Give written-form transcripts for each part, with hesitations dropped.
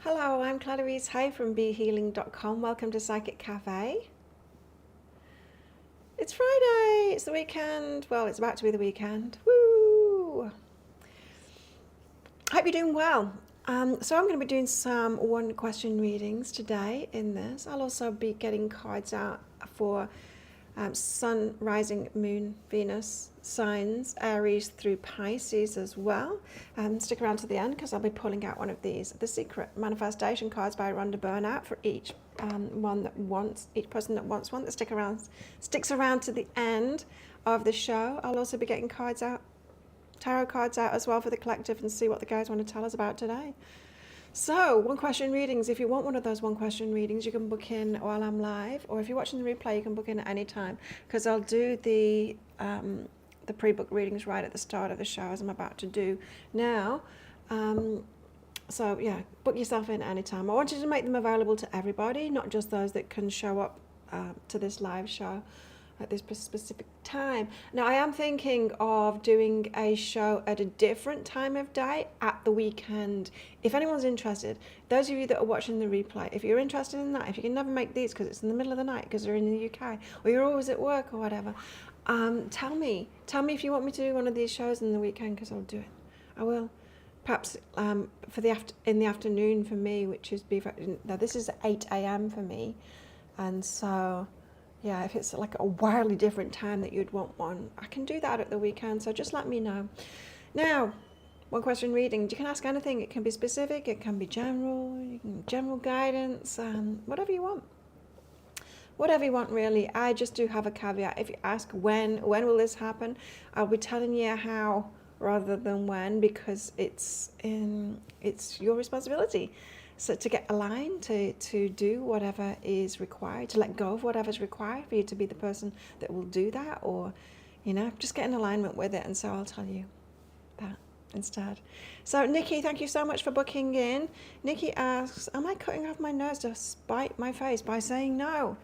Hello, I'm Claire Louise Hay from BeHealing.com. Welcome to Psychic Cafe. It's Friday, it's the weekend. Well, it's about to be the weekend. Woo! Hope you're doing well. So I'm going to be doing some one question readings today in this. I'll also be getting cards out for Sun, Rising, Moon, Venus signs, Aries through Pisces as well. Stick around to the end because I'll be pulling out one of these, the Secret Manifestation cards by Rhonda Byrne for each each person that wants one that sticks around to the end of the show. I'll also be getting cards out, tarot cards out as well for the collective, and see what the guys want to tell us about today. So, one question readings. If you want one of those one question readings, you can book in while I'm live, or if you're watching the replay, you can book in at any time, because I'll do the pre-book readings right at the start of the show, as I'm about to do now. So yeah, book yourself in at any time. I wanted to make them available to everybody, not just those that can show up to this live show at this specific time. Now, I am thinking of doing a show at a different time of day at the weekend. If anyone's interested, those of you that are watching the replay, if you're interested in that, if you can never make these because it's in the middle of the night because they're in the UK, or you're always at work or whatever, tell me if you want me to do one of these shows in the weekend, because I'll do it. I will. Perhaps in the afternoon for me, which is now this is 8 a.m. for me, and so yeah, if it's like a wildly different time that you'd want one, I can do that at the weekend, so just let me know. Now, one question reading, you can ask anything. It can be specific, it can be general, general guidance, whatever you want. Whatever you want, really. I just do have a caveat. If you ask when will this happen, I'll be telling you how rather than when, because it's your responsibility. So to get aligned, to do whatever is required, to let go of whatever's required for you to be the person that will do that, or, just get in alignment with it. And so I'll tell you that instead. So Nikki, thank you so much for booking in. Nikki asks, am I cutting off my nose to spite my face by saying no?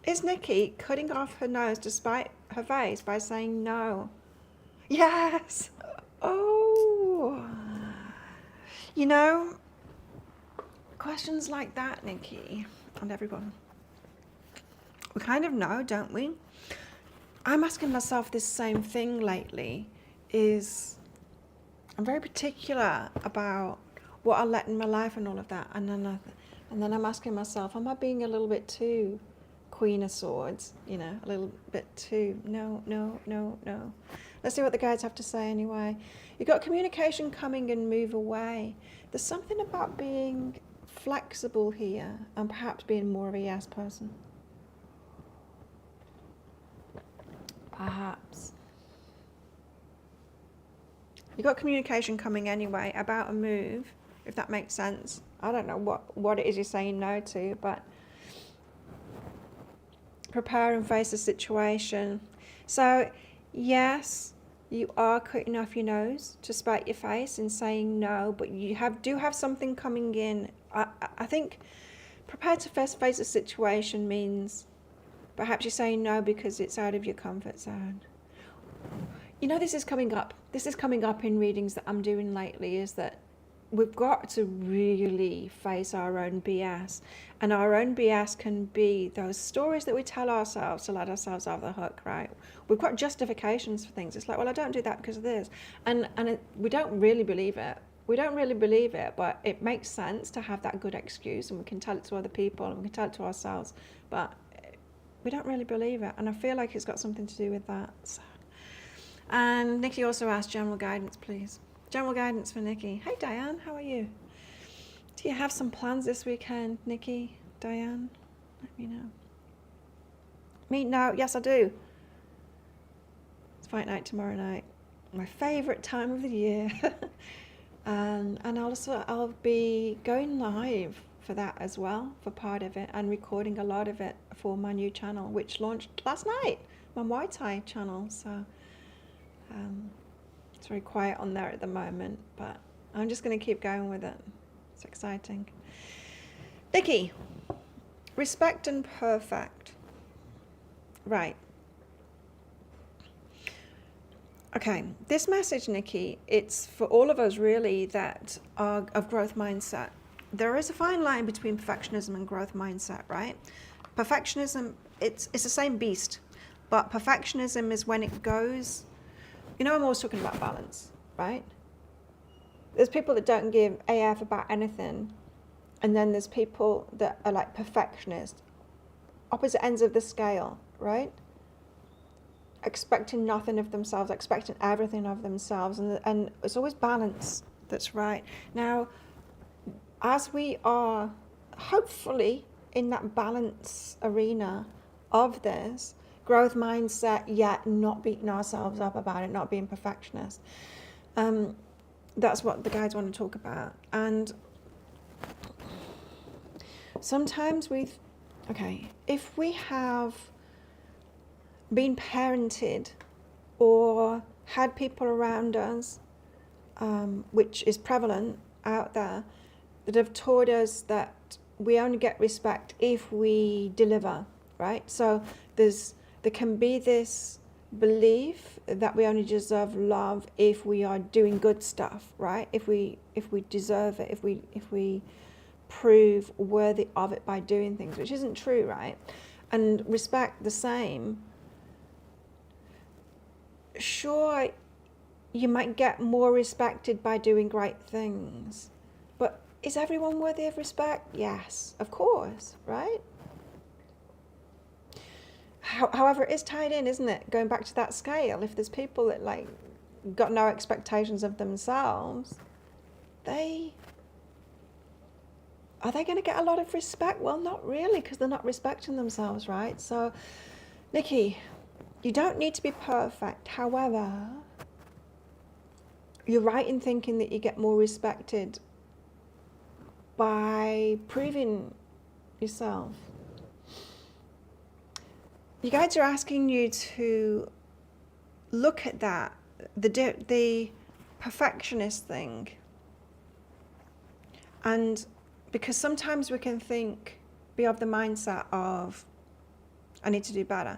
Is Nikki cutting off her nose to spite her face by saying no? Yes! Oh! Questions like that, Nikki, and everyone, we kind of know, don't we? I'm asking myself this same thing lately. I'm very particular about what I let in my life and all of that, and then I'm asking myself, am I being a little bit too Queen of Swords? A little bit too no. Let's see what the guides have to say anyway. You've got communication coming and move away. There's something about being flexible here and perhaps being more of a yes person. Perhaps. You've got communication coming anyway about a move, if that makes sense. I don't know what it is you're saying no to, but prepare and face the situation. So, yes, you are cutting off your nose to spite your face and saying no, but you do have something coming in. I think prepare to face the situation means perhaps you're saying no because it's out of your comfort zone. This is coming up. This is coming up in readings that I'm doing lately, is that we've got to really face our own BS. And our own BS can be those stories that we tell ourselves to let ourselves off the hook, right? We've got justifications for things. It's like, well, I don't do that because of this. And we don't really believe it. We don't really believe it, but it makes sense to have that good excuse, and we can tell it to other people and we can tell it to ourselves. But we don't really believe it. And I feel like it's got something to do with that. So. And Nikki also asked general guidance, please. General guidance for Nikki. Hey, Diane, how are you? Do you have some plans this weekend, Nikki? Diane, let me know. Me? No, yes, I do. It's fight night tomorrow night. My favourite time of the year. and I'll be going live for that as well, for part of it, and recording a lot of it for my new channel, which launched last night, my Muay Thai channel. So, it's very quiet on there at the moment, but I'm just going to keep going with it. It's exciting. Nikki, respect and perfect. Right. Okay, this message, Nikki, it's for all of us really that are of growth mindset. There is a fine line between perfectionism and growth mindset, right? Perfectionism, it's the same beast, but perfectionism is when it goes, I'm always talking about balance, right? There's people that don't give AF about anything, and then there's people that are like perfectionists, opposite ends of the scale, right? Expecting nothing of themselves, expecting everything of themselves, and it's always balance that's right. Now, as we are hopefully in that balance arena of this growth mindset, yet not beating ourselves up about it, not being perfectionist, that's what the guides want to talk about. And sometimes if we have been parented or had people around us, which is prevalent out there, that have taught us that we only get respect if we deliver, right? So there can be this belief that we only deserve love if we are doing good stuff, right? If we deserve it, if we prove worthy of it by doing things, which isn't true, right? And respect the same. Sure, you might get more respected by doing great things, but is everyone worthy of respect? Yes, of course, right? However, it is tied in, isn't it? Going back to that scale, if there's people that got no expectations of themselves, are they going to get a lot of respect? Well, not really, because they're not respecting themselves, right? So, Nikki, you don't need to be perfect. However, you're right in thinking that you get more respected by proving yourself. You guys are asking you to look at that, the perfectionist thing. And because sometimes we can be of the mindset of, I need to do better,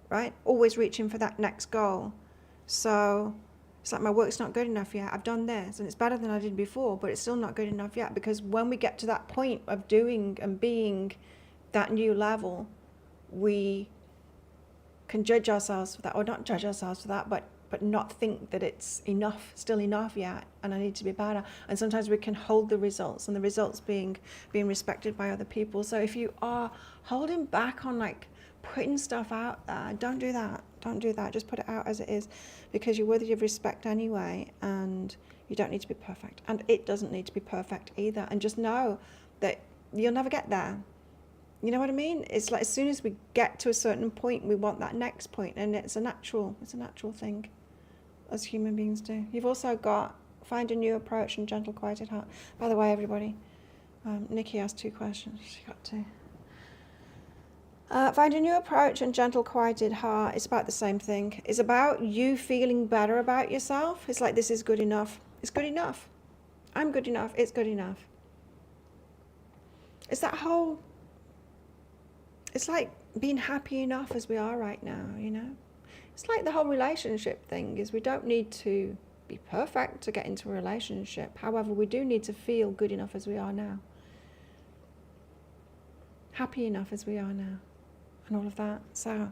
right? Always reaching for that next goal. So it's like, my work's not good enough yet. I've done this and it's better than I did before, but it's still not good enough yet. Because when we get to that point of doing and being that new level, we can judge ourselves for that, or not judge ourselves for that, but not think that it's still enough yet, and I need to be better. And sometimes we can hold the results, and the results being respected by other people. So if you are holding back on putting stuff out there, don't do that. Just put it out as it is, because you're worthy of respect anyway, and you don't need to be perfect, and it doesn't need to be perfect either. And just know that you'll never get there. You know what I mean? It's like, as soon as we get to a certain point, we want that next point, and it's a natural thing, as human beings do. You've also got find a new approach and gentle, quieted heart. By the way, everybody, Nikki asked 2 questions. She got 2. Find a new approach and gentle, quieted heart. It's about the same thing. It's about you feeling better about yourself. It's like, this is good enough. It's good enough. I'm good enough. It's good enough. It's that whole... It's like being happy enough as we are right now, It's like the whole relationship thing is, we don't need to be perfect to get into a relationship. However, we do need to feel good enough as we are now. Happy enough as we are now. And all of that. So,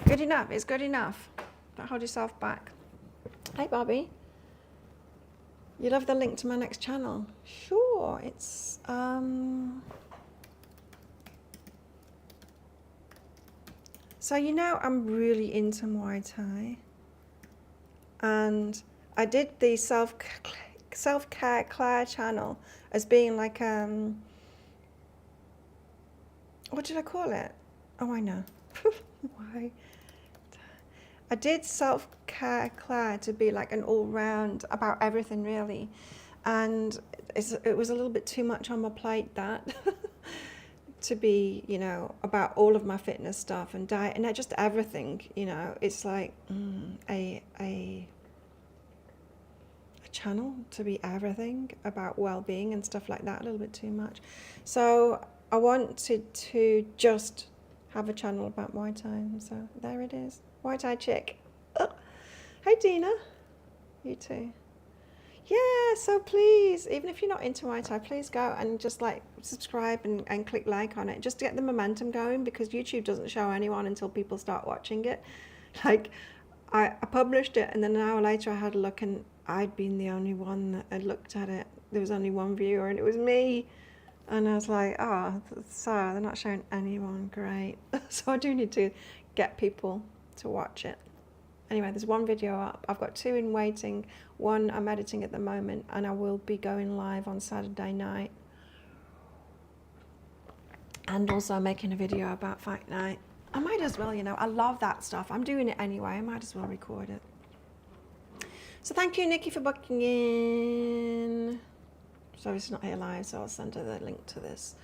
good enough. It's good enough. Don't hold yourself back. Hey, Bobby. You love the link to my next channel? Sure. It's... So I'm really into Muay Thai, and I did the self-care Claire channel as being like what did I call it? Oh, I know. Why? I did self-care Claire to be like an all-round about everything really, and it was a little bit too much on my plate, that. To be, about all of my fitness stuff and diet and just everything, it's like a channel to be everything about well-being and stuff like that, a little bit too much. So I wanted to just have a channel about Muay Thai, so there it is, Muay Thai chick. Hey, Dina. You too. Yeah, so please, even if you're not into Muay Thai, please go and just like subscribe and click like on it, just to get the momentum going, because YouTube doesn't show anyone until people start watching it. Like, I published it, and then an hour later I had a look, and I'd been the only one that had looked at it. There was only one viewer, and it was me. And I was like, oh, so they're not showing anyone, great. So I do need to get people to watch it. Anyway, there's one video up. I've got 2 in waiting. One I'm editing at the moment, and I will be going live on Saturday night. And also making a video about fight night. I might as well, you know, I love that stuff. I'm doing it anyway. I might as well record it. So thank you, Nikki, for booking in. So it's not here live, so I'll send her the link to this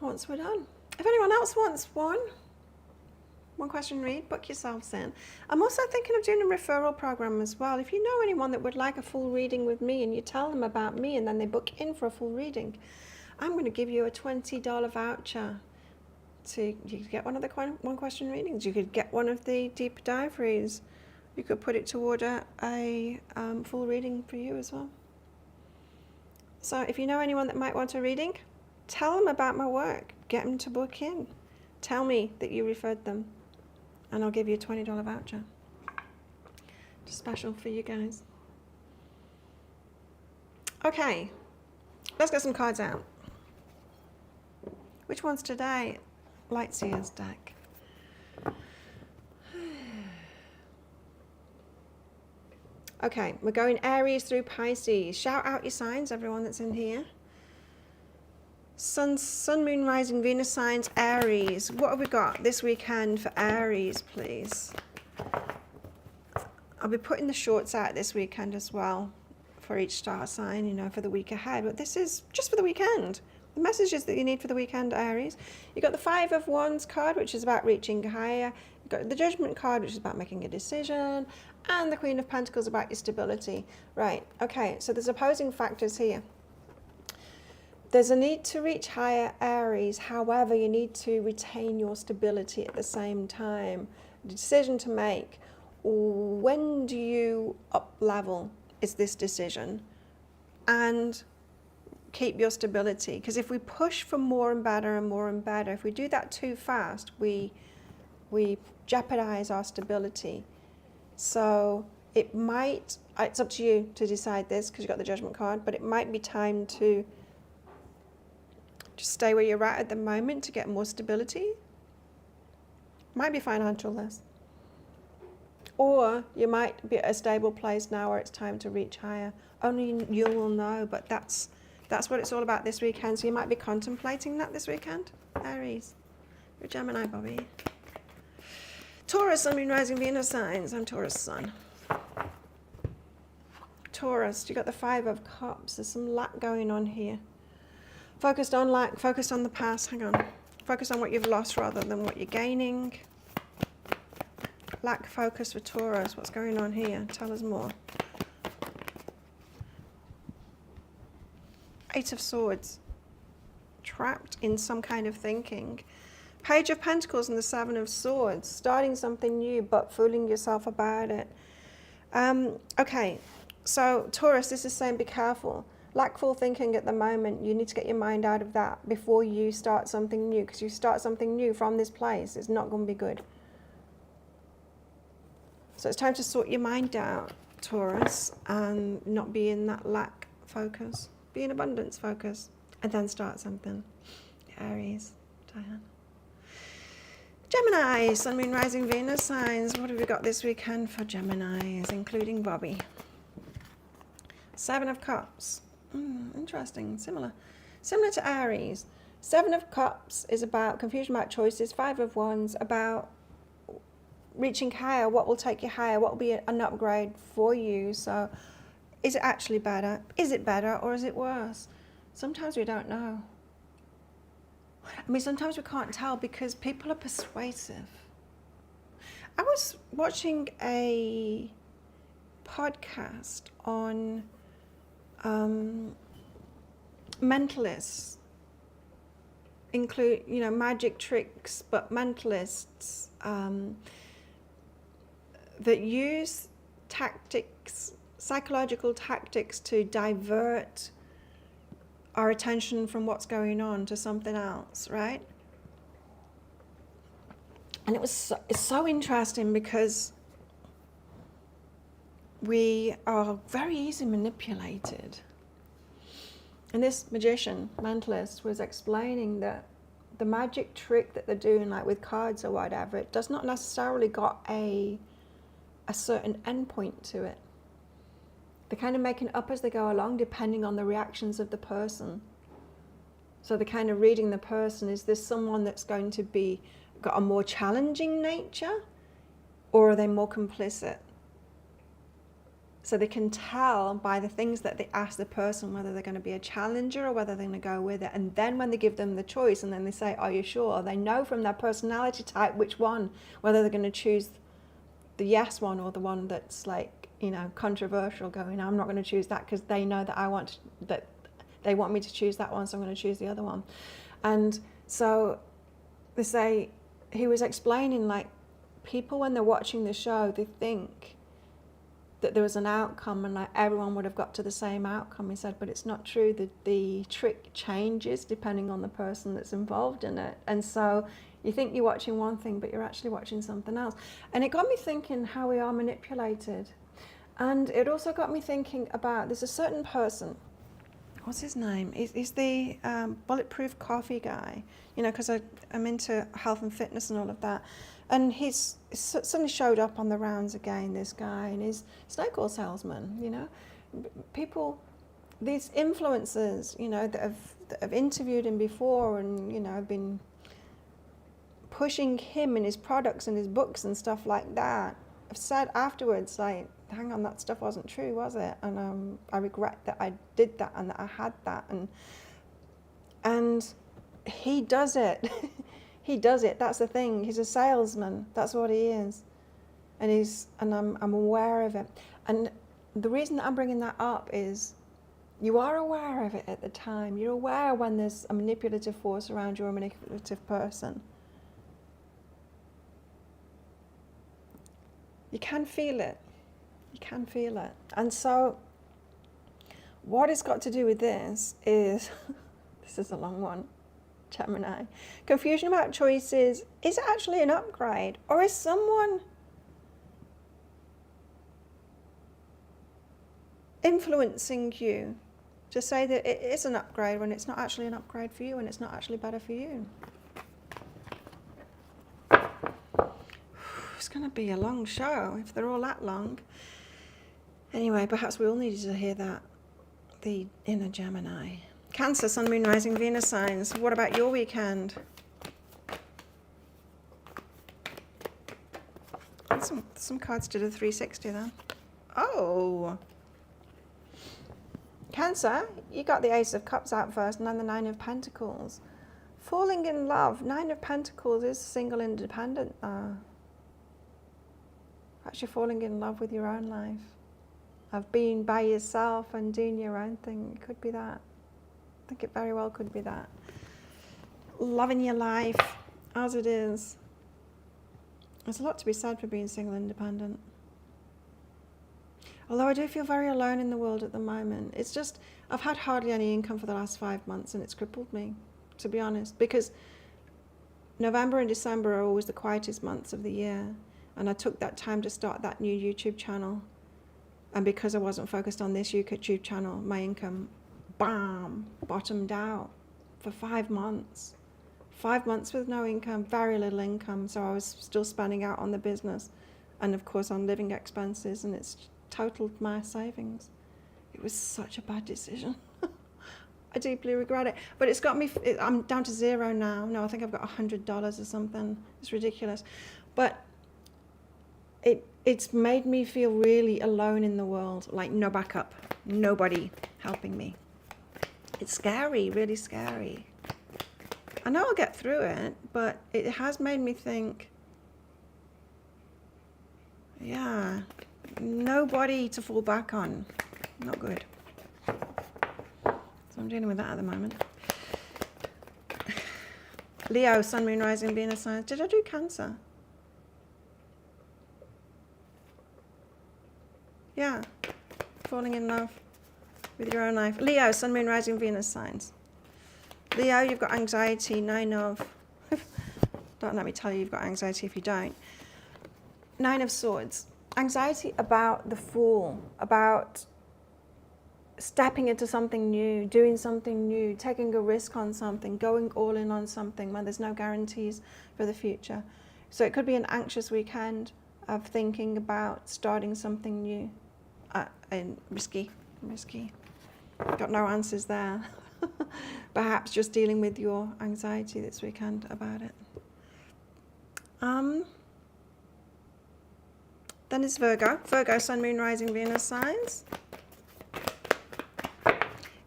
once we're done. If anyone else wants one question read, book yourselves in. I'm also thinking of doing a referral program as well. If you know anyone that would like a full reading with me, and you tell them about me and then they book in for a full reading, I'm going to give you a $20 voucher. You could get one of the one question readings. You could get one of the deeper diaries. You could put it toward a full reading for you as well. So if you know anyone that might want a reading, tell them about my work. Get them to book in. Tell me that you referred them, and I'll give you a $20 voucher. Just special for you guys. Okay, let's get some cards out. Which one's today? Lightseer's deck. Okay, we're going Aries through Pisces. Shout out your signs, everyone that's in here. Sun, Moon, Rising, Venus signs, Aries. What have we got this weekend for Aries, please? I'll be putting the shorts out this weekend as well for each star sign, you know, for the week ahead. But this is just for the weekend. The messages that you need for the weekend, Aries. You've got the 5 of Wands card, which is about reaching higher. You've got the Judgment card, which is about making a decision. And the Queen of Pentacles about your stability. Right, okay, so there's opposing factors here. There's a need to reach higher, Aries. However, you need to retain your stability at the same time. The decision to make. When do you up level is this decision? And keep your stability. Because if we push for more and better and more and better, if we do that too fast, we jeopardize our stability. So it might, it's up to you to decide this, because you've got the Judgment card, but it might be time to just stay where you're at the moment to get more stability. Might be financial less. Or you might be at a stable place now where it's time to reach higher. Only you will know, but that's what it's all about this weekend. So you might be contemplating that this weekend, Aries. You're Gemini, Bobby. Taurus, Sun, Moon, Rising, Venus signs. I'm Taurus Sun. Taurus, you got the 5 of Cups. There's some lack going on here. Focused on lack, focused on the past. Hang on. Focus on what you've lost rather than what you're gaining. Lack focus for Taurus. What's going on here? Tell us more. 8 of Swords. Trapped in some kind of thinking. Page of Pentacles and the 7 of Swords. Starting something new but fooling yourself about it. Okay, so Taurus, this is saying be careful. Lackful thinking at the moment. You need to get your mind out of that before you start something new. Because you start something new from this place, it's not going to be good. So it's time to sort your mind out, Taurus, and not be in that lack focus. Be in abundance focus. And then start something. Aries, Diane. Gemini, Sun, Moon, Rising, Venus signs. What have we got this weekend for Geminis, including Bobby? 7 of Cups. Interesting, similar to Aries. 7 of Cups is about confusion about choices. 5 of Wands about reaching higher. What will take you higher? What will be an upgrade for you? So is it actually better? Is it better or is it worse? Sometimes we don't know. I mean, sometimes we can't tell because people are persuasive. I was watching a podcast on mentalists, include, you know, magic tricks, but mentalists, that use tactics, psychological tactics, to divert our attention from what's going on to something else, right? And it's so interesting because we are very easily manipulated. And this magician, mentalist, was explaining that the magic trick that they're doing, like with cards or whatever, it does not necessarily got a certain endpoint to it. They're kind of making it up as they go along, depending on the reactions of the person. So they're kind of reading the person. Is this someone that's going to be got a more challenging nature, or are they more complicit? So they can tell by the things that they ask the person whether they're going to be a challenger or whether they're going to go with it. And then when they give them the choice and then they say, are you sure? They know from their personality type which one, whether they're going to choose the yes one or the one that's like, you know, controversial, going, I'm not going to choose that because they know that they want me to choose that one, so I'm going to choose the other one. And so they say, he was explaining, like, people when they're watching the show, they think that there was an outcome and like everyone would have got to the same outcome. He said, but it's not true. The trick changes depending on the person that's involved in it. And so you think you're watching one thing, but you're actually watching something else. And it got me thinking how we are manipulated. And it also got me thinking about, there's a certain person, what's his name? He's the bulletproof coffee guy, you know, because I'm into health and fitness and all of that. And he's suddenly showed up on the rounds again, this guy, and he's a snake oil salesman, you know. People, these influencers, you know, that have interviewed him before and, you know, have been pushing him and his products and his books and stuff like that, have said afterwards, like, hang on, that stuff wasn't true, was it? And I regret that I did that and that I had that. And he does it. He does it. That's the thing. He's a salesman. That's what he is. And I'm aware of it. And the reason that I'm bringing that up is you are aware of it at the time. You're aware when there's a manipulative force around you or a manipulative person. You can feel it. You can feel it. And so what it's got to do with this is, this is a long one, Gemini. Confusion about choices. Is it actually an upgrade? Or is someone influencing you to say that it is an upgrade when it's not actually an upgrade for you and it's not actually better for you? It's going to be a long show if they're all that long. Anyway, perhaps we all needed to hear that. The inner Gemini. Cancer, Sun, Moon, Rising, Venus signs. What about your weekend? Some cards did a 360 then. Oh! Cancer, you got the Ace of Cups out first and then the Nine of Pentacles. Falling in love. Nine of Pentacles is single independent. Actually falling in love with your own life. Of being by yourself and doing your own thing. It could be that. I think it very well could be that. Loving your life as it is. There's a lot to be said for being single independent. Although I do feel very alone in the world at the moment. It's just, I've had hardly any income for the last 5 months and it's crippled me, to be honest. Because November and December are always the quietest months of the year. And I took that time to start that new YouTube channel. And because I wasn't focused on this YouTube channel, my income, bam, bottomed out for 5 months. 5 months with no income, very little income. So I was still spending out on the business and of course on living expenses, and it's totaled my savings. It was such a bad decision. I deeply regret it. But it's got me, I'm down to zero now. No, I think I've got $100 or something. It's ridiculous. But it's made me feel really alone in the world, like no backup, nobody helping me. It's scary, really scary. I know I'll get through it, but it has made me think, yeah, nobody to fall back on. Not good. So I'm dealing with that at the moment. Leo, Sun, Moon, Rising, Venus signs. Did I do Cancer? Yeah. Falling in love with your own life. Leo, Sun, Moon, Rising, Venus signs. Leo, you've got anxiety, 9 of... Don't let me tell you you've got anxiety if you don't. 9 of Swords. Anxiety about the Fool, about stepping into something new, doing something new, taking a risk on something, going all in on something when there's no guarantees for the future. So it could be an anxious weekend of thinking about starting something new. And risky. Got no answers there. Perhaps just dealing with your anxiety this weekend about it. Then it's Virgo. Virgo, Sun, Moon, Rising, Venus signs.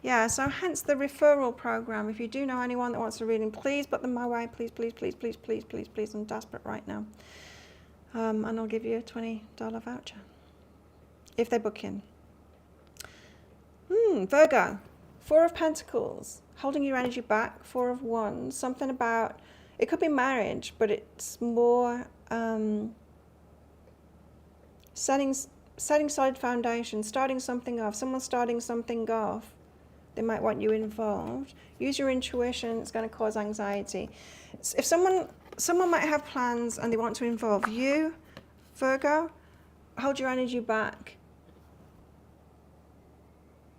Yeah, so hence the referral program. If you do know anyone that wants a reading, please put them my way. Please, please, please, please, please, please, please. I'm desperate right now. And I'll give you a $20 voucher if they book in. Virgo, 4 of Pentacles, holding your energy back. 4 of Wands, something about, it could be marriage, but it's more setting solid foundation, starting something off. Someone's starting something off. They might want you involved. Use your intuition. It's going to cause anxiety. If someone might have plans and they want to involve you, Virgo, hold your energy back.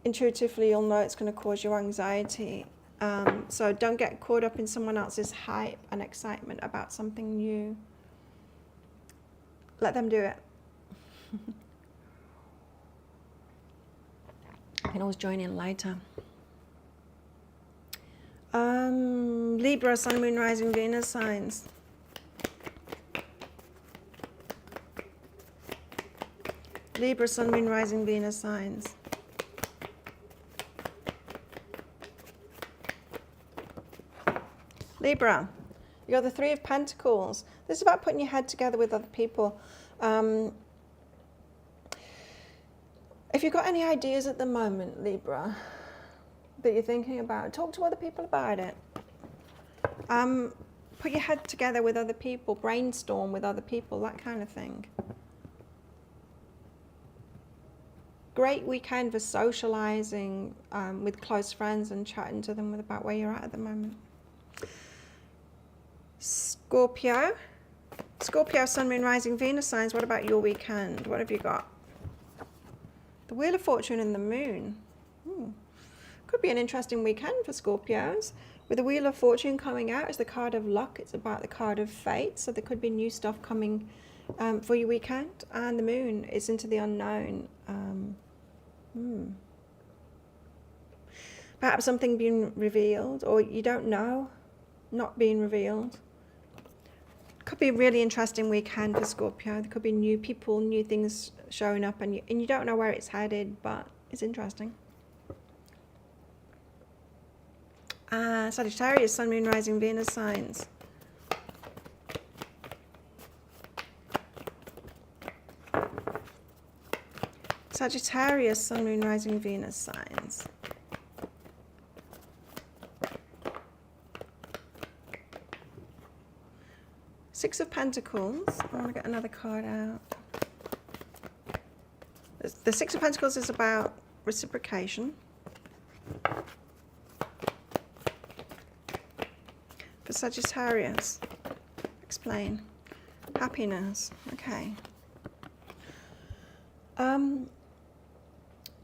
Intuitively, you'll know it's going to cause you anxiety. So don't get caught up in someone else's hype and excitement about something new. Let them do it. You can always join in later. Libra, Sun, Moon, Rising, Venus signs. Libra, Sun, Moon, Rising, Venus signs. Libra, you got the 3 of Pentacles. This is about putting your head together with other people. If you've got any ideas at the moment, Libra, that you're thinking about, talk to other people about it. Put your head together with other people, brainstorm with other people, that kind of thing. Great weekend for socializing with close friends and chatting to them about where you're at the moment. Scorpio, Sun, Moon, Rising, Venus signs. What about your weekend? What have you got? The Wheel of Fortune and the Moon. Could be an interesting weekend for Scorpios. With the Wheel of Fortune coming out, it's the card of luck. It's about the card of fate. So there could be new stuff coming for your weekend. And the Moon is into the unknown. Perhaps something being revealed, or you don't know, not being revealed. Could be a really interesting weekend for Scorpio. There could be new people, new things showing up, and you don't know where it's headed, but it's interesting. Sagittarius, Sun, Moon, Rising, Venus signs. Sagittarius, Sun, Moon, Rising, Venus signs. Six of Pentacles. I want to get another card out. The Six of Pentacles is about reciprocation. For Sagittarius, explain. Happiness. Okay.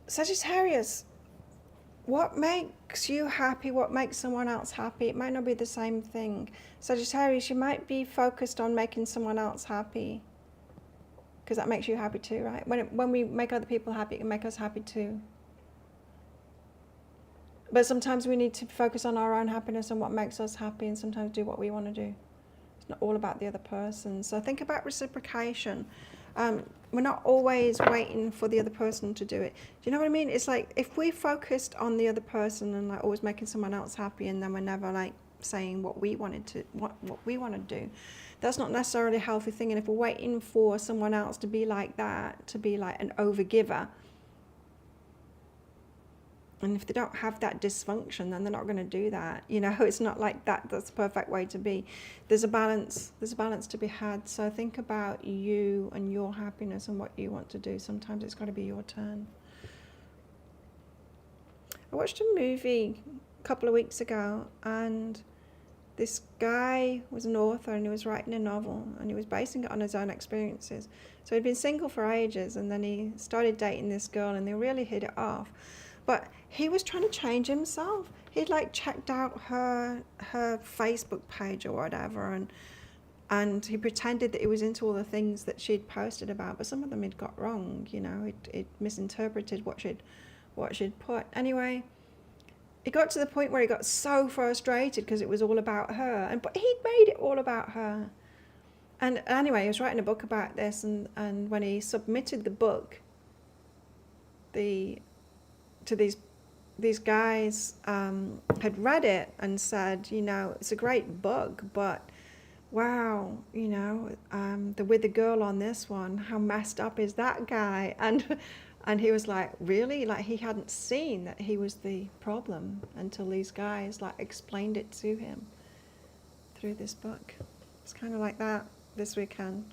Sagittarius, what makes you happy? What makes someone else happy? It might not be the same thing. Sagittarius, you might be focused on making someone else happy, because that makes you happy too, right? When we make other people happy, it can make us happy too. But sometimes we need to focus on our own happiness and what makes us happy, and sometimes do what we want to do. It's not all about the other person. So think about reciprocation. We're not always waiting for the other person to do it. Do you know what I mean? It's like if we focused on the other person and like always making someone else happy, and then we're never like saying what we wanted to, what we want to do, that's not necessarily a healthy thing. And if we're waiting for someone else to be like that, to be like an overgiver, And if they don't have that dysfunction, then they're not going to do that. You know, it's not like that's the perfect way to be. There's a balance to be had. So think about you and your happiness and what you want to do. Sometimes it's got to be your turn. I watched a movie a couple of weeks ago, and this guy was an author, and he was writing a novel, and he was basing it on his own experiences. So he'd been single for ages, and then he started dating this girl, and they really hit it off. But he was trying to change himself. He'd like checked out her Facebook page or whatever, and he pretended that he was into all the things that she'd posted about, but some of them he'd got wrong. You know, it misinterpreted what she'd put. Anyway, it got to the point where he got so frustrated because it was all about her, but he'd made it all about her. And anyway, he was writing a book about this, and when he submitted the book, to these guys had read it and said, you know, it's a great book, but wow, you know, with the girl on this one, how messed up is that guy? And he was like, really? Like, he hadn't seen that he was the problem until these guys like explained it to him through this book. It's kind of like that this weekend,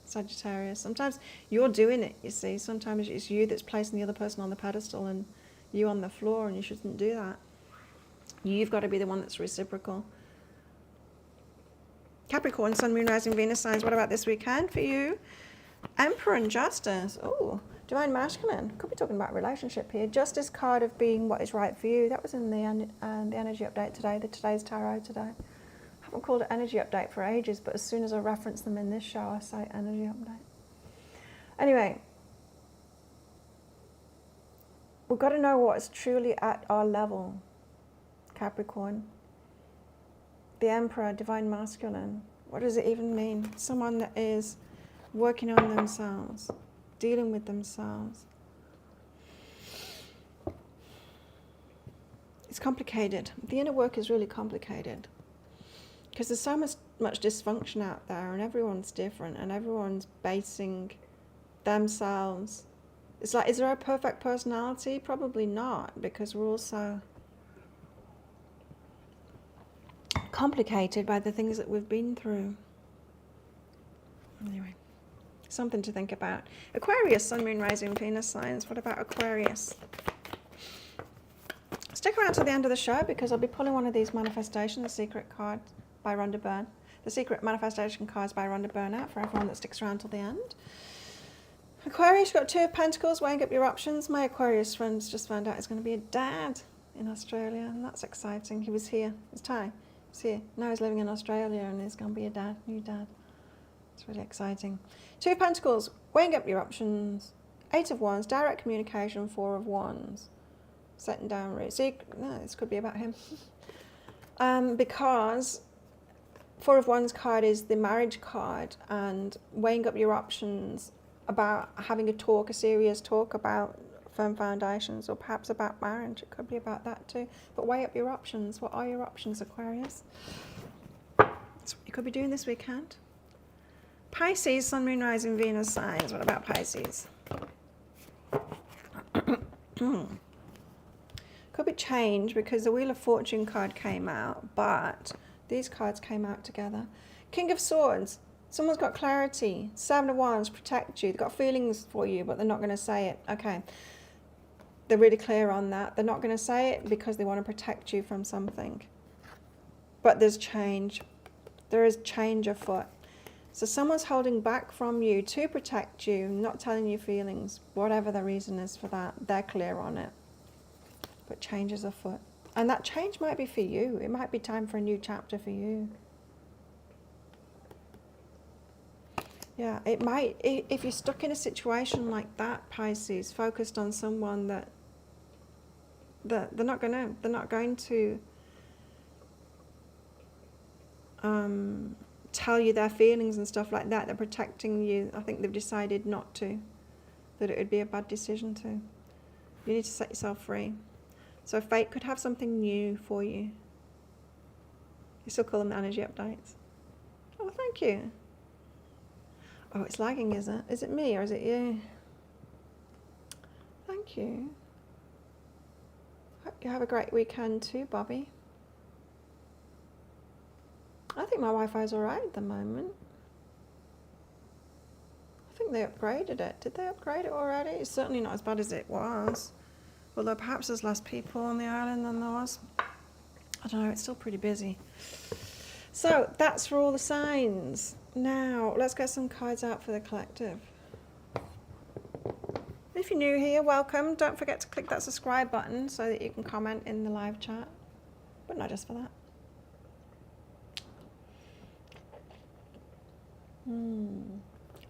Sagittarius. Sometimes you're doing it, you see. Sometimes it's you that's placing the other person on the pedestal and you on the floor, and you shouldn't do that. You've got to be the one that's reciprocal. Capricorn, Sun, Moon, Rising, Venus signs. What about this weekend for you? Emperor and Justice. Oh, Divine Masculine. Could be talking about relationship here. Justice card of being what is right for you. That was in the energy update today. Today's tarot today. I haven't called it energy update for ages, but as soon as I reference them in this show, I say energy update. Anyway, we've got to know what's truly at our level, Capricorn. The Emperor, Divine Masculine. What does it even mean? Someone that is working on themselves, dealing with themselves. It's complicated. The inner work is really complicated because there's so much dysfunction out there, and everyone's different, and everyone's basing themselves. It's like, is there a perfect personality? Probably not, because we're all so complicated by the things that we've been through. Anyway, something to think about. Aquarius, Sun, Moon, Rising, Venus signs. What about Aquarius? Stick around till the end of the show, because I'll be pulling one of these manifestation, the secret card by Rhonda Byrne. The secret manifestation cards by Rhonda Byrne out for everyone that sticks around till the end. Aquarius, you've got Two of Pentacles, weighing up your options. My Aquarius friends just found out he's going to be a dad in Australia, and that's exciting. He was here. It's Ty. He's here. Now he's living in Australia, and he's going to be a dad, new dad. It's really exciting. Two of Pentacles, weighing up your options. Eight of Wands, direct communication. Four of Wands, setting down roots. So this could be about him. Because Four of Wands card is the marriage card, and weighing up your options about having a talk, a serious talk about firm foundations, or perhaps about marriage. It could be about that too. But weigh up your options. What are your options, Aquarius? That's what you could be doing this weekend. Pisces, Sun, Moon, Rising, Venus signs. What about Pisces? Could be change, because the Wheel of Fortune card came out, but these cards came out together. King of Swords. Someone's got clarity. Seven of Wands, protect you. They've got feelings for you, but they're not going to say it. Okay. They're really clear on that. They're not going to say it because they want to protect you from something. But there's change. There is change afoot. So someone's holding back from you to protect you, not telling you feelings, whatever the reason is for that. They're clear on it. But change is afoot. And that change might be for you. It might be time for a new chapter for you. Yeah, it might. If you're stuck in a situation like that, Pisces, focused on someone that they're not going to tell you their feelings and stuff like that. They're protecting you. I think they've decided not to. That it would be a bad decision to. You need to set yourself free. So fate could have something new for you. You still call them energy updates. Oh, thank you. Oh, it's lagging, is it? Is it me or is it you? Thank you. You have a great weekend too, Bobby. I think my Wi-Fi is all right at the moment. I think they upgraded it. Did they upgrade it already? It's certainly not as bad as it was. Although perhaps there's less people on the island than there was. I don't know, it's still pretty busy. So that's for all the signs. Now, let's get some cards out for the collective. If you're new here, welcome. Don't forget to click that subscribe button so that you can comment in the live chat. But not just for that.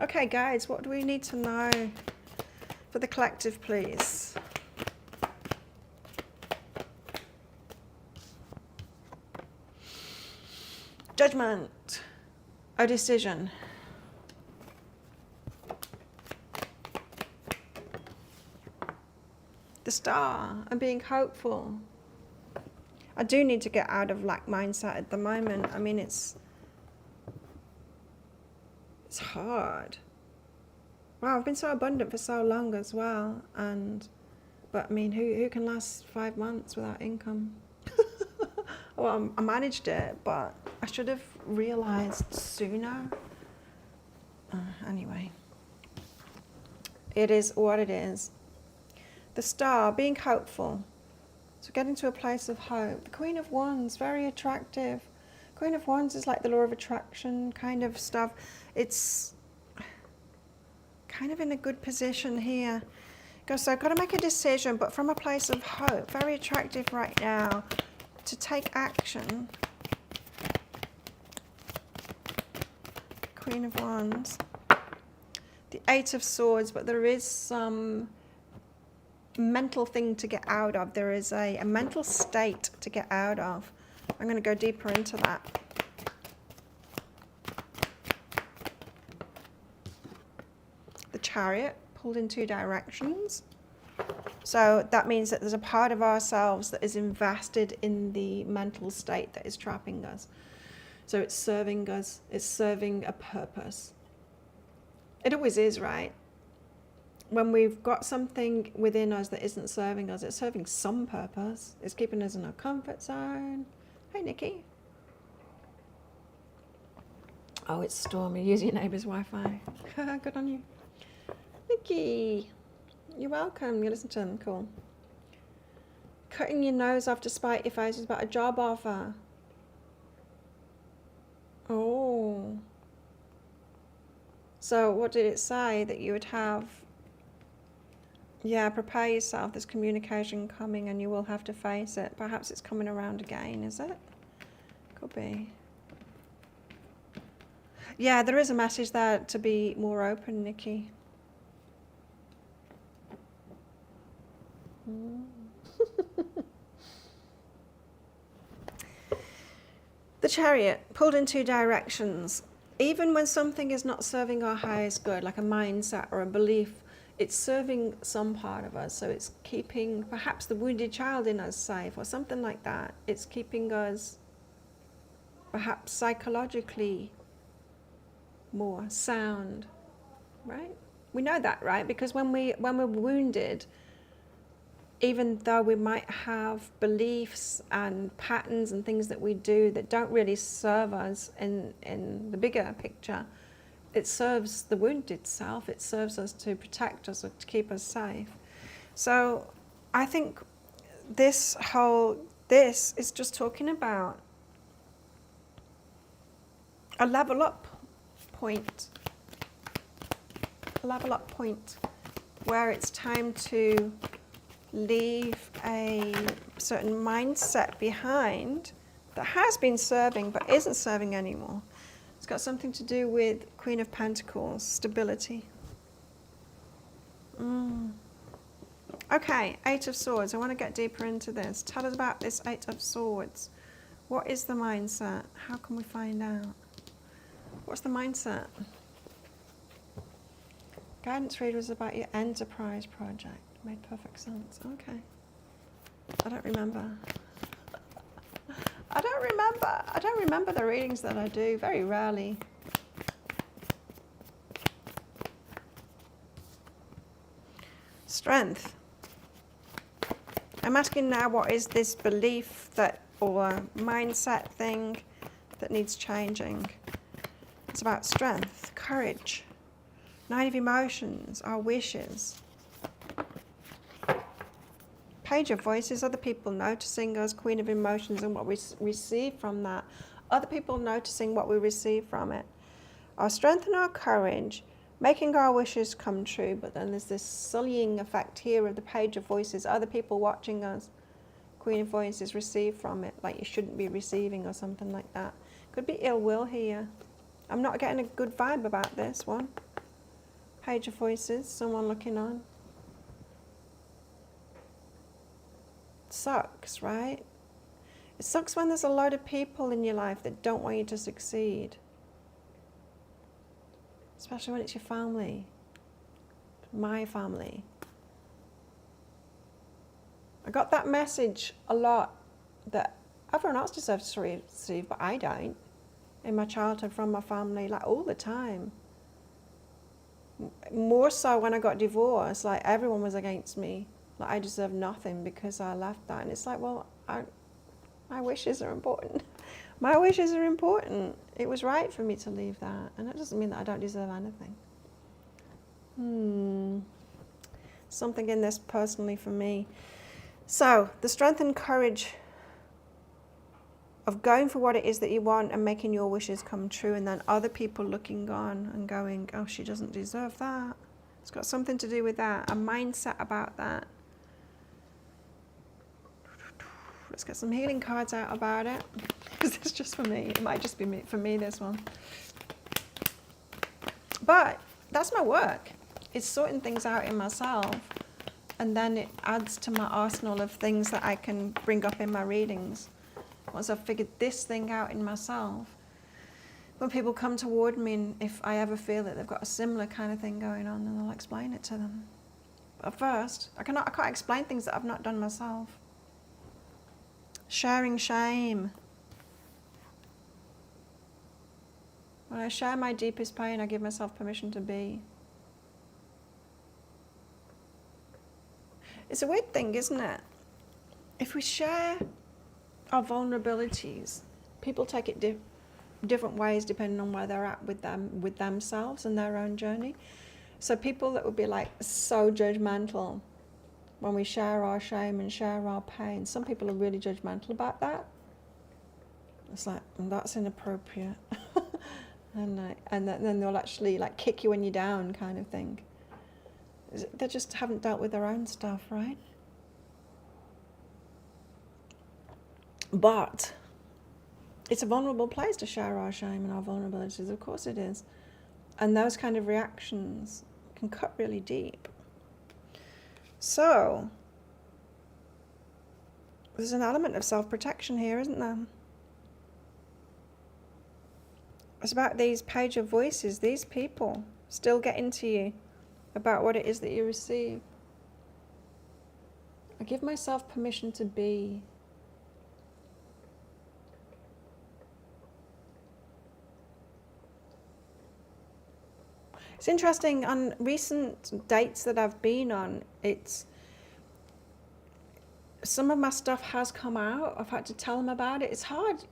Okay, guys, what do we need to know for the collective, please? Judgment. A decision. The Star. And being hopeful. I do need to get out of lack mindset at the moment. I mean, it's hard. Wow, I've been so abundant for so long as well. But I mean, who can last 5 months without income? Well, I managed it, but I should have realized sooner. Anyway, it is what it is. The Star, being hopeful. So getting to a place of hope. The Queen of Wands, very attractive. Queen of Wands is like the law of attraction kind of stuff. It's kind of in a good position here. So I've got to make a decision, but from a place of hope. Very attractive right now to take action. Queen of Wands. The Eight of Swords, but there is some mental thing to get out of. There is a mental state to get out of. I'm going to go deeper into that. The Chariot, pulled in 2 directions. So that means that there's a part of ourselves that is invested in the mental state that is trapping us. So it's serving us, it's serving a purpose. It always is, right? When we've got something within us that isn't serving us, it's serving some purpose. It's keeping us in our comfort zone. Hey, Nikki. Oh, it's stormy. Use your neighbour's Wi-Fi. Good on you. Nikki, you're welcome. You listen to them. Cool. Cutting your nose off to spite your face is about a job offer. Oh. So what did it say? That you would have... Yeah, prepare yourself. There's communication coming and you will have to face it. Perhaps it's coming around again, is it? Could be. Yeah, there is a message there to be more open, Nikki. The Chariot, pulled in 2 directions. Even when something is not serving our highest good, like a mindset or a belief, it's serving some part of us. So it's keeping perhaps the wounded child in us safe or something like that. It's keeping us perhaps psychologically more sound, right? We know that, right? Because when we're wounded, even though we might have beliefs and patterns and things that we do that don't really serve us in the bigger picture, it serves the wounded self. It serves us to protect us or to keep us safe. So I think this is just talking about a level up point. A level up point where it's time to leave a certain mindset behind that has been serving but isn't serving anymore. It's got something to do with Queen of Pentacles, stability. Okay, Eight of Swords. I want to get deeper into this. Tell us about this Eight of Swords. What is the mindset? How can we find out? What's the mindset? Guidance read was about your enterprise project. Made perfect sense. Okay. I don't remember. I don't remember the readings that I do, very rarely. Strength. I'm asking now, what is this belief that, or mindset thing that needs changing? It's about strength, courage, Nine of Emotions, our wishes. Page of Voices, other people noticing us, Queen of Emotions, and what we receive from that. Other people noticing what we receive from it. Our strength and our courage, making our wishes come true. But then there's this sullying effect here of the Page of Voices, other people watching us, Queen of Voices, receive from it, like you shouldn't be receiving or something like that. Could be ill will here. I'm not getting a good vibe about this one. Page of Voices, someone looking on. Sucks, right? It sucks when there's a load of people in your life that don't want you to succeed. Especially when it's your family. My family. I got that message a lot, that everyone else deserves to receive, but I don't. In my childhood, from my family, like all the time. More so when I got divorced, like everyone was against me. Like I deserve nothing because I left that. And it's like, well, my wishes are important. My wishes are important. It was right for me to leave that. And that doesn't mean that I don't deserve anything. Something in this personally for me. So, the strength and courage of going for what it is that you want and making your wishes come true, and then other people looking on and going, oh, she doesn't deserve that. It's got something to do with that, a mindset about that. Let's get some healing cards out about it. Is this just for me? It might just be for me, this one. But that's my work. It's sorting things out in myself. And then it adds to my arsenal of things that I can bring up in my readings. Once I've figured this thing out in myself, when people come toward me, and if I ever feel that they've got a similar kind of thing going on, then I'll explain it to them. But first, I can't explain things that I've not done myself. Sharing shame. When I share my deepest pain, I give myself permission to be. It's a weird thing, isn't it? If we share our vulnerabilities, people take it different ways depending on where they're at with themselves and their own journey. So people that would be like so judgmental when we share our shame and share our pain, some people are really judgmental about that. It's like, that's inappropriate. and then they'll actually like kick you when you're down, kind of thing. They just haven't dealt with their own stuff, right? But it's a vulnerable place to share our shame and our vulnerabilities, of course it is. And those kind of reactions can cut really deep. So, there's an element of self-protection here, isn't there? It's about these Page of Voices, these people still getting to you about what it is that you receive. I give myself permission to be. It's interesting, on recent dates that I've been on, some of my stuff has come out. I've had to tell them about it. It's hard.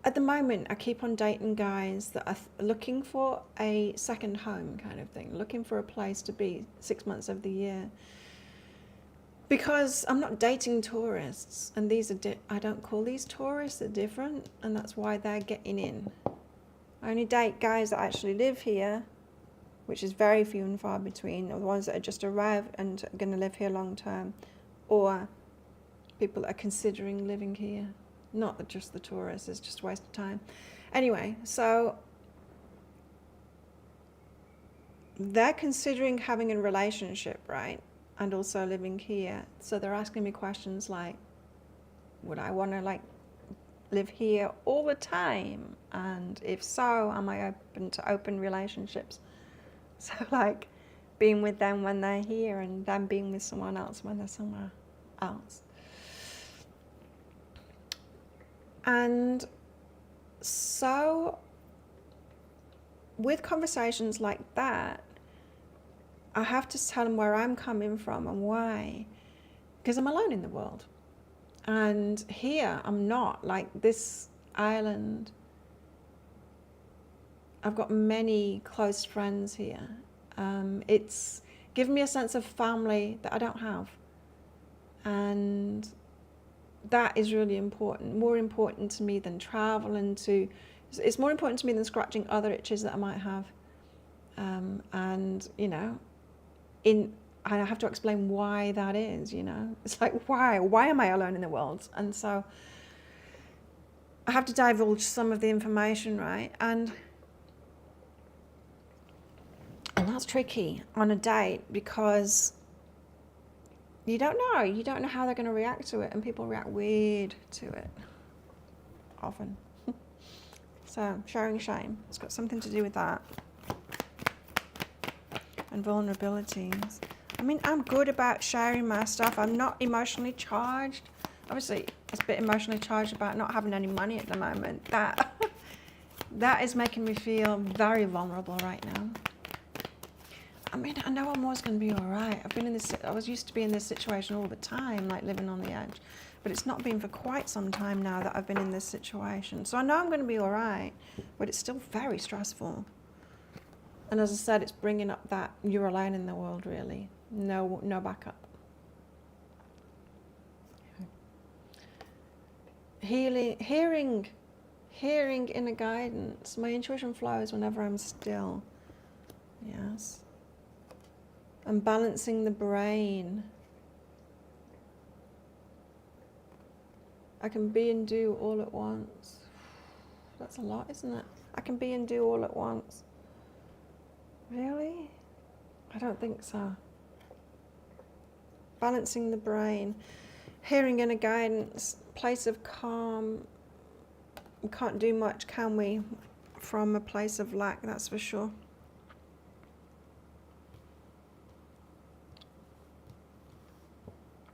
At the moment, I keep on dating guys that are looking for a second home kind of thing, looking for a place to be 6 months of the year. Because I'm not dating tourists, and these are I don't call these tourists, they're different, and that's why they're getting in. I only date guys that actually live here, which is very few and far between, or the ones that are just arrived and are going to live here long term, or people that are considering living here. Not that just the tourists, it's just a waste of time. Anyway, so they're considering having a relationship, right? And also living here. So they're asking me questions like, would I want to live here all the time? And if so, am I open to open relationships? So being with them when they're here and them being with someone else when they're somewhere else. And so with conversations like that, I have to tell them where I'm coming from and why. because I'm alone in the world. And here I'm not. Like this island, I've got many close friends here. It's given me a sense of family that I don't have. And that is really important, more important to me than travel it's more important to me than scratching other itches that I might have. And, you know, I have to explain why that is, you know. It's like, why am I alone in the world? And so I have to divulge some of the information, right? And that's tricky on a date, because you don't know how they're going to react to it, and people react weird to it often. So sharing shame, it's got something to do with that, and vulnerabilities. I mean, I'm good about sharing my stuff. I'm not emotionally charged. Obviously, it's a bit emotionally charged about not having any money at the moment. That is making me feel very vulnerable right now. I mean, I know I'm always going to be all right. I was used to be in this situation all the time, like living on the edge. But it's not been for quite some time now that I've been in this situation. So I know I'm going to be all right, but it's still very stressful. And as I said, it's bringing up that you're alone in the world, really. No backup. Hearing inner guidance. My intuition flows whenever I'm still. Yes. And balancing the brain. I can be and do all at once. That's a lot, isn't it? I can be and do all at once. Really? I don't think so. Balancing the brain. Hearing inner guidance. Place of calm. We can't do much, can we? From a place of lack, that's for sure.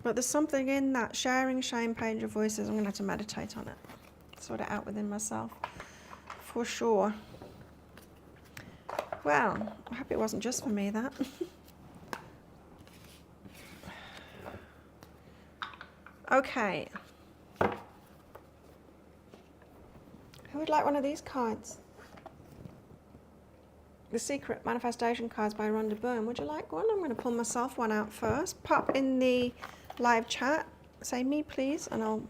But there's something in that sharing shame page of voices. I'm going to have to meditate on it. Sort it out within myself. For sure. Well, I hope it wasn't just for me, that. Okay. Who would like one of these cards? The Secret Manifestation cards by Rhonda Byrne. Would you like one? I'm going to pull myself one out first. Pop in the live chat. Say me, please, and I'll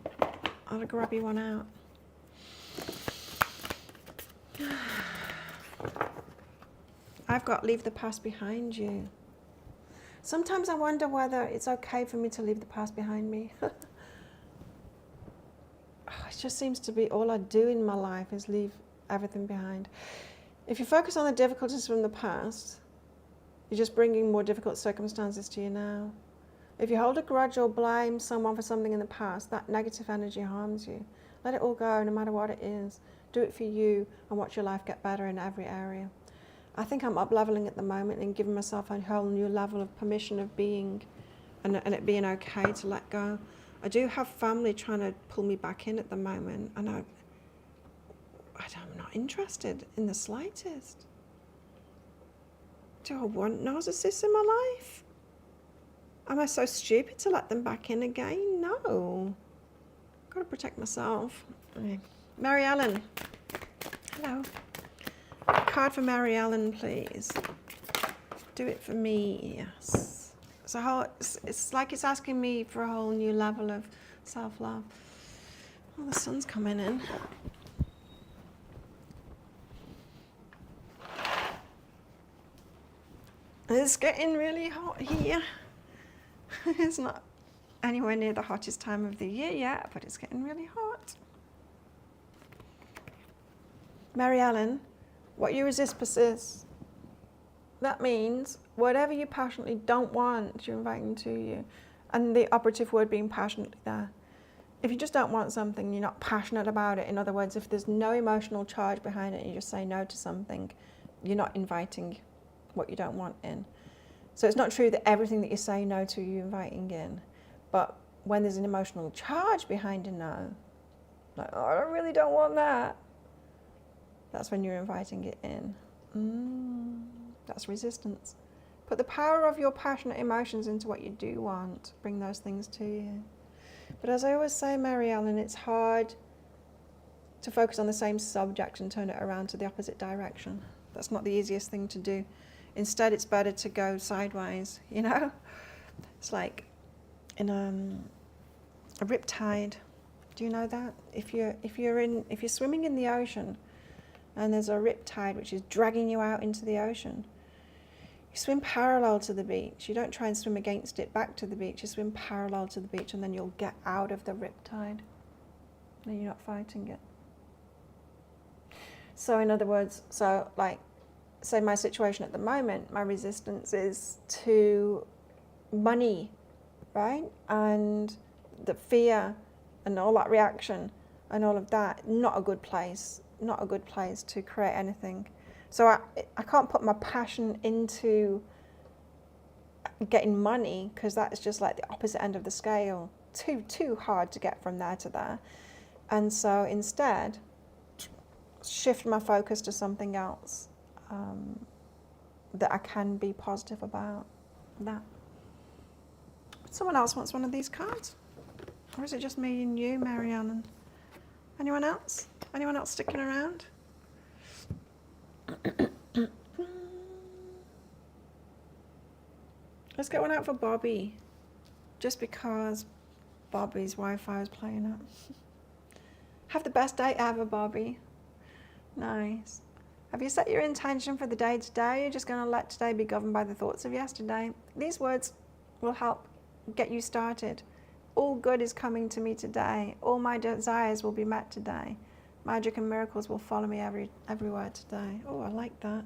grab you one out. I've got leave the past behind you. Sometimes I wonder whether it's okay for me to leave the past behind me. It just seems to be all I do in my life is leave everything behind. If you focus on the difficulties from the past, you're just bringing more difficult circumstances to you now. If you hold a grudge or blame someone for something in the past, that negative energy harms you. Let it all go, no matter what it is. Do it for you and watch your life get better in every area. I think I'm up-leveling at the moment and giving myself a whole new level of permission of being and it being okay to let go. I do have family trying to pull me back in at the moment, and I'm not interested in the slightest. Do I want narcissists in my life? Am I so stupid to let them back in again? No. I've got to protect myself. Okay. Mary Ellen. Hello. A card for Mary Ellen, please. Do it for me, yes. It's like it's asking me for a whole new level of self-love. Oh, the sun's coming in. It's getting really hot here. It's not anywhere near the hottest time of the year yet, but it's getting really hot. Mary Ellen, what you resist persists. That means whatever you passionately don't want, you're inviting to you. And the operative word being passionately there. If you just don't want something, you're not passionate about it. In other words, if there's no emotional charge behind it and you just say no to something, you're not inviting what you don't want in. So it's not true that everything that you say no to, you're inviting in. But when there's an emotional charge behind a no, like, oh, I really don't want that, that's when you're inviting it in. That's resistance. Put the power of your passionate emotions into what you do want. Bring those things to you. But as I always say, Mary Ellen, it's hard to focus on the same subject and turn it around to the opposite direction. That's not the easiest thing to do. Instead, it's better to go sideways, you know? It's like in a riptide. Do you know that? If you're swimming in the ocean and there's a riptide which is dragging you out into the ocean, you swim parallel to the beach. You don't try and swim against it back to the beach. You swim parallel to the beach, and then you'll get out of the riptide. Then you're not fighting it. So in other words, so like, say my situation at the moment, my resistance is to money, right? And the fear and all that reaction and all of that, not a good place to create anything. So I can't put my passion into getting money, because that is just like the opposite end of the scale. Too hard to get from there to there. And so instead, shift my focus to something else that I can be positive about. That. Someone else wants one of these cards? Or is it just me and you, Marianne? Anyone else? Anyone else sticking around? Let's get one out for Bobby. Just because Bobby's Wi-Fi is playing up. Have the best day ever, Bobby. Nice. Have you set your intention for the day today? You're just going to let today be governed by the thoughts of yesterday. These words will help get you started. All good is coming to me today. All my desires will be met today. Magic and miracles will follow me everywhere today. Oh, I like that.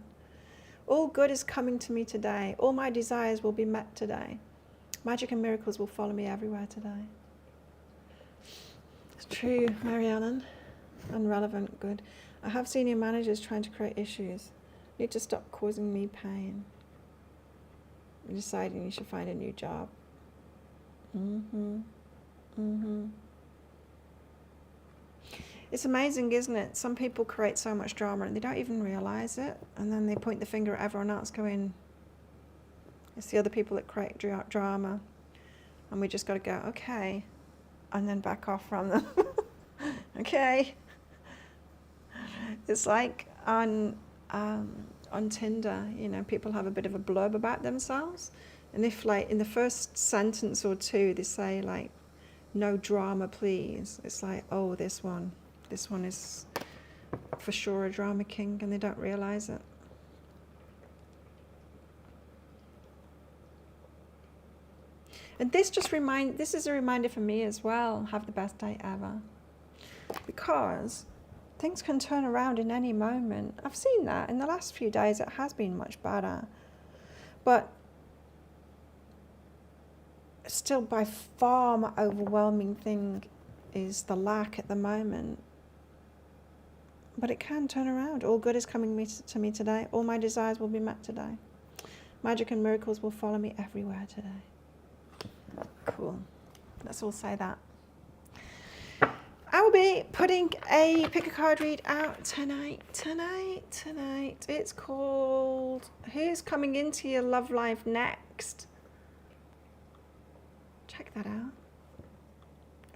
All good is coming to me today. All my desires will be met today. Magic and miracles will follow me everywhere today. It's true, Marianne. Unrelevant, good. I have senior managers trying to create issues. You need to stop causing me pain. You're deciding you should find a new job. It's amazing, isn't it? Some people create so much drama and they don't even realize it, and then they point the finger at everyone else going, it's the other people that create drama, and we just got to go, okay, and then back off from them. Okay. It's like on Tinder, you know, people have a bit of a blurb about themselves, and if like in the first sentence or two they say like, no drama please, it's like, oh, this one is for sure a drama king, and they don't realize it. And this is a reminder for me as well. Have the best day ever, because things can turn around in any moment. I've seen that in the last few days. It has been much better, but still by far my overwhelming thing is the lack at the moment. But it can turn around. All good is coming to me today. All my desires will be met today. Magic and miracles will follow me everywhere today. Cool. Let's all say that. I will be putting a pick a card read out tonight. It's called Who's Coming Into Your Love Life Next? Check that out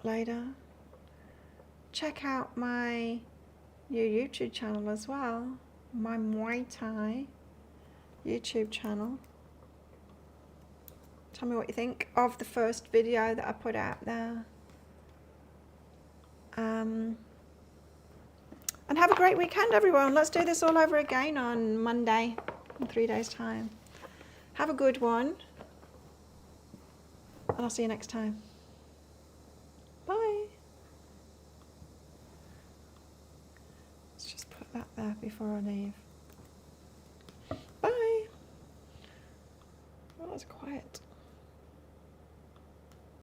later. Check out my new YouTube channel as well, my Muay Thai YouTube channel. Tell me what you think of the first video that I put out there. And have a great weekend, everyone. Let's do this all over again on Monday in 3 days' time. Have a good one, and I'll see you next time. Bye. Let's just put that there before I leave. Bye. Oh, that was quiet.